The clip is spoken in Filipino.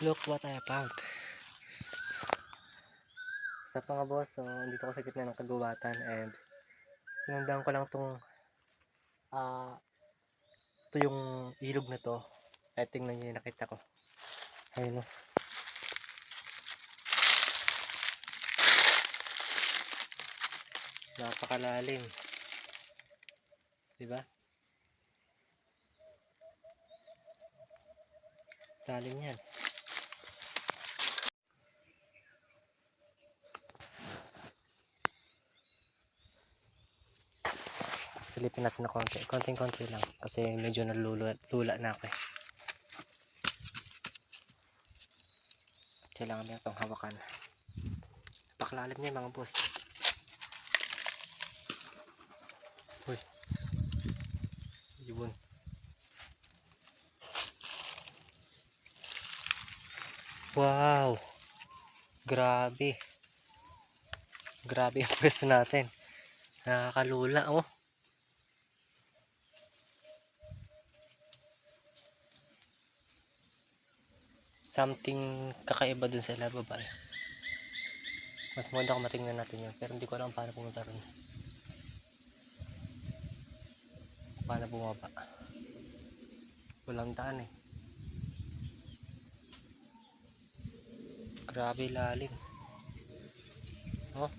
Look what I found. Sa mga boss, so dito ako sa gitna ng kagubatan and sinundan ko lang tong ito yung ilog na to. Ay tingnan nyo yung nakita ko. Ayun o. Napakalalim. Diba? Lalim yan. Silipin natin na konti. Konting-konti lang. Kasi medyo nalula na ako eh. Kailangan na itong hawakan. Napakalalim niya mga boss. Uy. Ibon. Wow. Grabe. Grabe ang pwesto natin. Nakakalula oh. Something kakaiba dun sa lababa eh. Mas maganda kung matingnan natin yun. Pero hindi ko alam paano pumunta ron. Paano bumaba. Walang daan eh. Grabe lalim. Oh.